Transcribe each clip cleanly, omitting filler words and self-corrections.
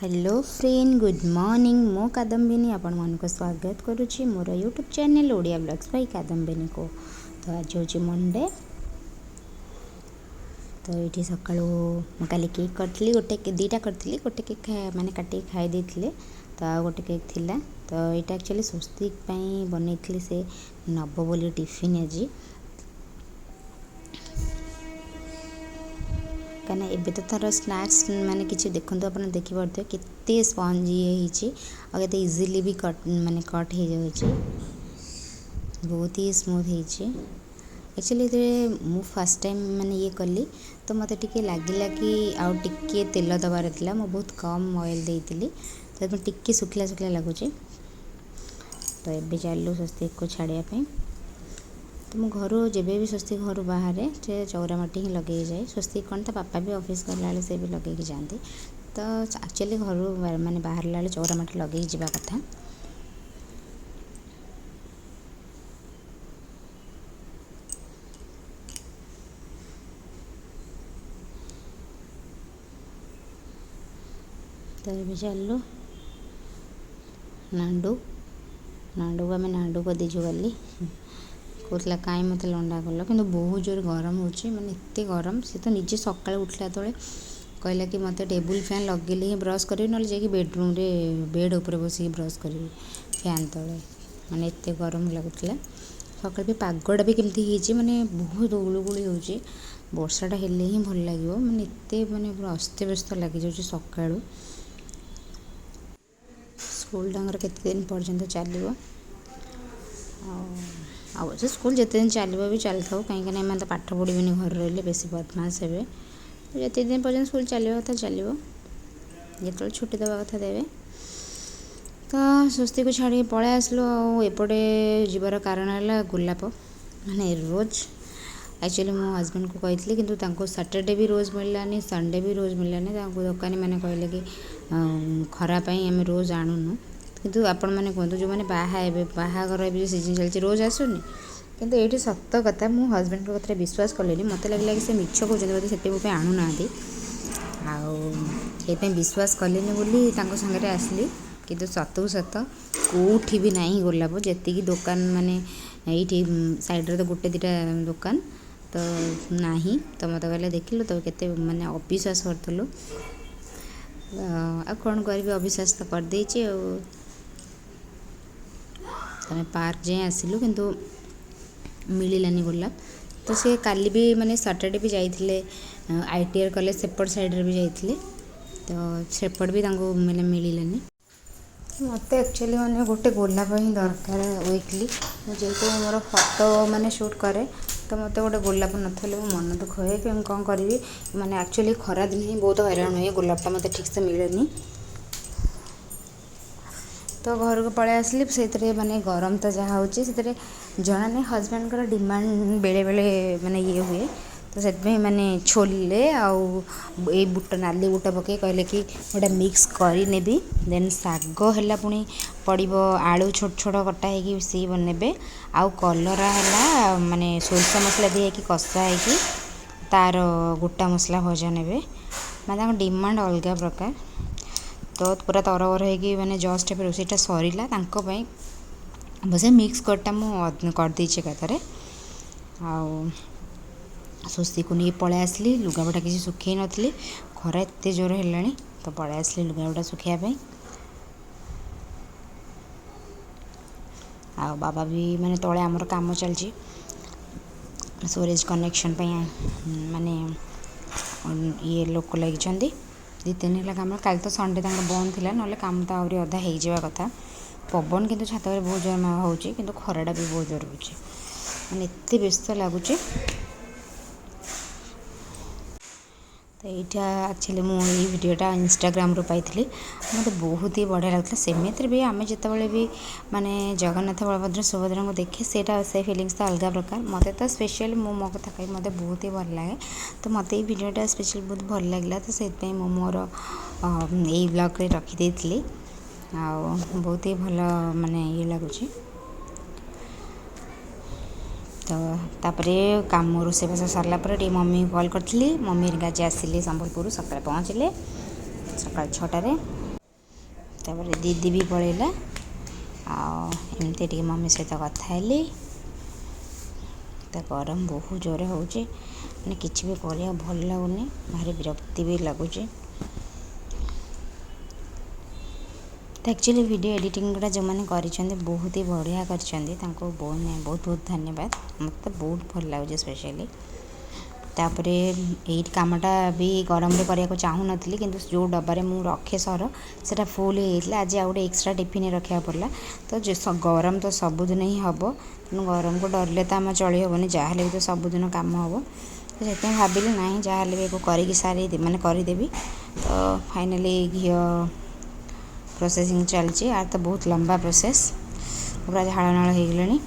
Hello friend good morning मो कादम्बिनी आपण मन को स्वागत करुच्ची मोर YouTube channel Odia blogs by Kadambini को। तो आज हूँ मंडे। तो ये सका काली केक करी गोटे दीटा करी गोटे केक माने काटी खाई देते तो आ गोटे केक थिला। तो यहाँ एक्चुअली स्वस्तिक बनई से नब बोली टिफिन आज कहीं एबे तो तार स्नैक्स माने किसी देखो आप देखिपे केते स्पंज ये होते इजिली भी कट माने कट हो जाए बहुत ही स्मूथ हो। एक्चुअली मु फर्स्ट टाइम माने ये कली तो मत टे लगिला कि आउ टिके तेल दबार था मुझे बहुत कम ऑयल देती तो टिके सुखला सुखला लगुच। तो ये चलू स्वस्तिक को छाड़ापी तो मो घर जब भी स्वस्तिक घर बाहर से चौरामाटी ही लगे जाए स्वस्तिक कौन तो पापा भी ऑफिस गला से भी लगे जाते तो एक्चुअली घर माने बाहर ला चौरामाटी लगे जावा कथा। तो ये चलू नांडू नांडू आम नांडू कर दीचु गली कहला कहीं मत लंडा कल कि बहुत जोर गरम हो माने एत गरम सी तो निजे सका उठला तले कहला कि मत टेबुल फैन लगेले ही ब्रश करी ना जा बेडरूम रे बेड उपर बस ब्रश करी फैन तले माने एत गरम लगुला। सका भी पागटा भी केमती माने बहुत गुलुगुली हो वर्षाटा हेले ही भल लगे माने एत माने पूरा अस्त व्यस्त लगी जाऊँ सका स्कूल डांगर केते दिन पर्यंत चलो अवश्य स्कूल जिते दिन चलो भी चल था कहीं तो पाठ पढ़ी घर रही बेसी बदमाश हे जिते दिन पर्यटन स्कूल चलो कथा चलो जो छुट्टी देवा कथा देवे। तो स्वस्ति को छाड़ी पलै आसलु एपटे जीवार कारण है गोलाप माने रोज एक्चुअली मो हस्बैंड को कही कि सैटरडे भी रोज मिललानी संडे भी रोज मिललानी दुकानी मैंने कहले कि खरापाई आम रोज आणुनु किंतु आपण मैंने कहतु जो मैंने बाहागर भी सीजन चलती रोज आसुनी किंतु ये सत कथा मो हस्बैंड को कथा विश्वास कले मत लगे कि मिछ कहते बोलते से आणुना आईप विश्वास कले बोली सागरे आसली किंतु सतु सत कौटी भी ना गोलाप जी दुकान माने ये साइड रे तो गोटे दीटा दुकान तो नहीं तो मत कहले देखिलु तो केते माने अविश्वास करथुलु आ कौन करी अविश्वास तो करदे तमें पार्क जाए आसिलु किंतु मिललानी गोलाप। तो सी काली भी माने सैटरडे भी जाइथिले आईटीआर कॉलेज सेपट साइड रे भी जाइथिले तो सेपट भी तांको माने मिललानी मत एक्चुअली माने गोटे गोलाप ही दरकार वीकली जेहेतु मोर फोटो माने शूट करे तो मत गोटे गोलाप नथले मो मन दुख हुए कि कौन करी माने एक्चुअली खरा दिन ही बहुत हैरान हुए गोलापटा मत ठीक से मिलेनी। तो घर को पलै आसली से माने गरम तो जहाँ हो जना नहीं हस्बैंड का डिमांड बेले बेले माने ये हुए तो से माने छोले आउ बुट नाली बुट पके कहले कि गोटे मिक्स करी नेबी देन साग है पुणी पड़ो आलू छोट छोट कटा है सी बनेबे आउ कलरा है माने सोरिष मसला दी है कषा है तार गोटा मसला भजा ने माने डिमांड अलग प्रकार तो पूरा तरबर हो मैंने जस्ट ए रोसईटा सरला बस मिक्स करटा मुझे करदे एकाथरे आउ स्वस्ति को नहीं पलै आसली लुगापटा किसी सुखे नी खरा एत जोर है तो पलै आसली लुगापटा सुखापी आ बाबा भी माने तले आमर काम चलची स्टोरेज कनेक्शन माने ये लोक लगी दी तीन है कम कल तो संडे बंद थी ना कम तो आहरी अधा हो कथा पवन किंतु छात बहुत जोर हो कि खराटा भी बहुत जोर हो मैंने एत व्यस्त लगुच। तो यहाँ एक्चुअली मुझे वीडियोटा इंस्टाग्राम रू पाई मत बहुत ही बढ़िया लगता सेमित भी आम जिते भी माने जगन्नाथ बलभद्र सुभद्रा को देखे से फिलिंग्स तो अलग प्रकार मत तो स्पेशल मो कथा कही मत बहुत ही भल लगे तो मत ये वीडियोटा स्पेशल बहुत भल लगे तो से मोर यही ब्लॉग रे रखीदे आ बहुत ही भल माने ये लगुच। तो तापरे काम रोषेबास सरला मम्मी कॉल करी मम्मी आज आसिले संबलपुर सकाଳେ पहुँचले सकाळ 6टारे तापर दीदी भी पलैला आमती मम्मी सहित कथा हेली। तो गरम बहुत जोर हो मैंने किसी भी कर भल लगुनि भारी विरक्ति भी लगुच। तो एक्चुअली वीडियो एडिटिंग गुड़ा जो मैंने कर बहुत ही बढ़िया कर बहुत बहुत धन्यवाद। मत बहुत भल लगे स्पेशली तापर ये कामटा भी गरम में करने को चाहूँ नी कि जो डब्बारे मु रखे सर से फुल होता आज आ गए एक्सट्रा टिफिन रखा पड़ा। तो गरम तो सबुदिन ही हम तेणु गरम को डरले तो आम चली हेनी जहाँ भी तो सबुदिन कम हम। तो से भाविली ना जहाँ भी कर सारी मैंने करदेवी। तो फाइनाली घी प्रोसेसिंग चलती आर तो बहुत लंबा प्रोसेस पूरा झाड़ नाल हो गले।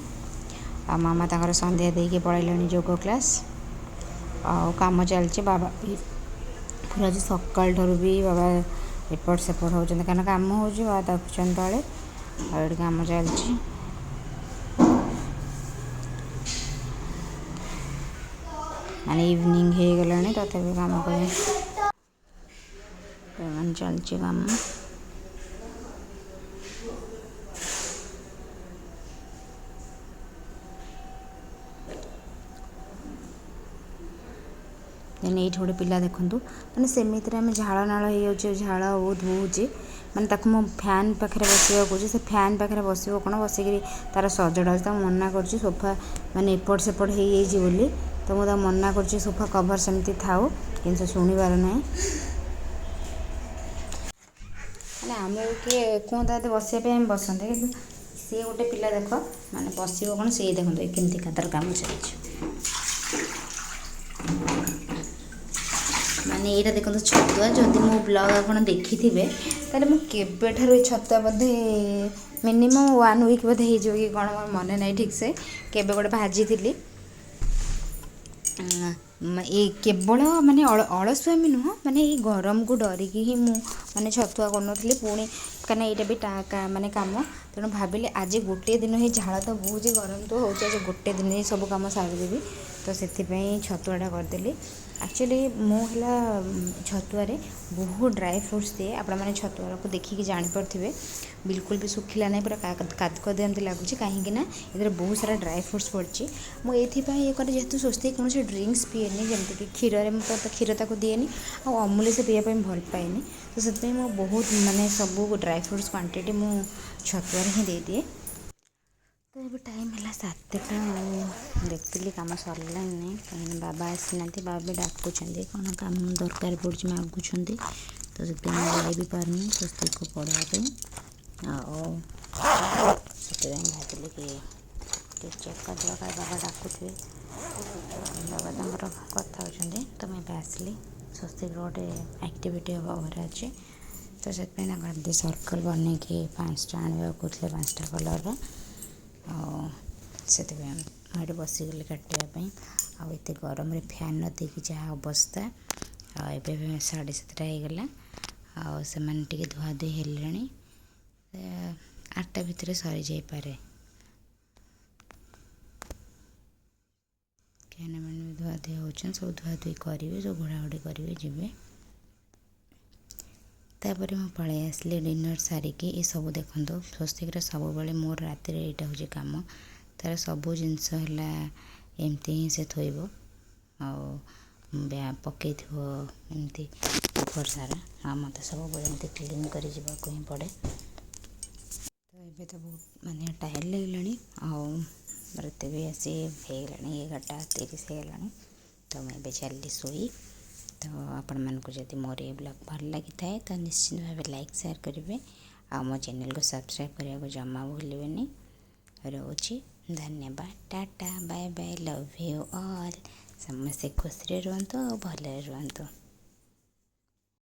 आ मामा तांकर संध्या देके पलैले योग क्लास आउ कम चलती बाबा भी पूरा आज सकाल ठार भी बाबा एपट सेपट हो कहीं कम हो बाबा देखुं तले और कम चलती। माने इवनिंग हो गला तथापि कम कर चलती कम। देन ये गोटे पिला देखूँ मैंने सेमिति आम झाड़ नाल हो झाड़ बहुत बोचे मैंने ताकू मो फैन पाखे बसवा कहे से फैन पाखे बस कौन बसिक तार सजड़ा तो मना कर सोफा माने एपट सेपट हो बोली। तो मुझे मना कर सोफा कभर सेमती थाऊ कि शुणिबार ना मैंने आम किए कहते बसापी आम बसते कि सी गोटे पिला देख मैंने बस कौन सी देखते केमती तार कम चलती। माने यहाँ देखो छतुआ जदि मो ब्लॉग आप देखि थे ताले मुझे छतुआ बोधे मिनिमम 1 वीक बोधे हो कि कौन मोर मन ना ठीक से केबे गोटे भाजी थी ये केवल माने अलसुआमी नुह माने ये गरम को डरिकी ही माने छतुआ कर पुणी कहीं यहाँ भी माने कम तेणु भाविली आज गोटे दिन ही झाड़ तो बहुत गरम तो हो गोटे दिन ही सब कम सारिदेवी। तो से छतुआटा करदेली। एक्चुअली मुला छतुआरे बहुत ड्राई फ्रुट्स दिए आपण मैंने छतुआ को देखिए जापे बिल्कुल भी सुखिला ना पूरा कादकदिया लगुच कहीं ये बहुत सारा ड्राई फ्रुट्स पड़ी। मुझे ये करे जेहतु सुस्ती कौन ड्रिंक्स पीएनि जमीक क्षीर में तो क्षीर ताक दिएनि आ अमूल से पीवा भल पाएनि। तो से बहुत माने सब ड्राई फ्रुट्स क्वांटिटी मु छतुआरे ही दे दिए। तो ये टाइम है 7टा देखती कम सरला नहीं कहीं बाबा आसी ना बाबा भी डाकुंट कौन कम दरकार पड़ी मागुंट। तो से जाई भी पारनी स्वस्ति को पढ़ापी से भाविली कि चेक करदे बाबा डाकुथे बाबा तर कथा होती। तो मुझे आसली स्वस्ति गोटे एक्टिविटी हमारे अच्छे। तो से सर्कल बन कि 5टा आने कहते 5टा कलर से मुझे बसीगली काटापी आते गरम फैन न देकी जहाँ अवस्था आए 7:30 होगला आने धुआ धुई हेले 8टा भितर सरी जापे कहना मैंने धुआ धुई हो सब धुआ धुई करेंगे सब घोड़ाघोड़ी करेंगे जी। तापर मैं पलि आसली डिनर सारिकी ये सब देखो स्वस्तिक सब बेले मोर राति यहाँ हूँ कम तार सब जिनस एमती ही से थोब पकई एमती ऊपर सारा हाँ मत सब एमती क्लीन कर ही पड़े। तो ये तो बहुत माने टायर लगे रात भी आसी होगला 11:30 होगला। तो मुझे चली शोई। तो आपण मानक जदि मोर ये ब्लॉग भल लगी थाए तो निश्चित भाव लाइक शेयर करेंगे आ मो चैनल को सब्सक्राइब करने को जमा भूलें। रोची धन्यवाद tata bye bye love you all समस्ते खुशी रुहतु भले रुहतु।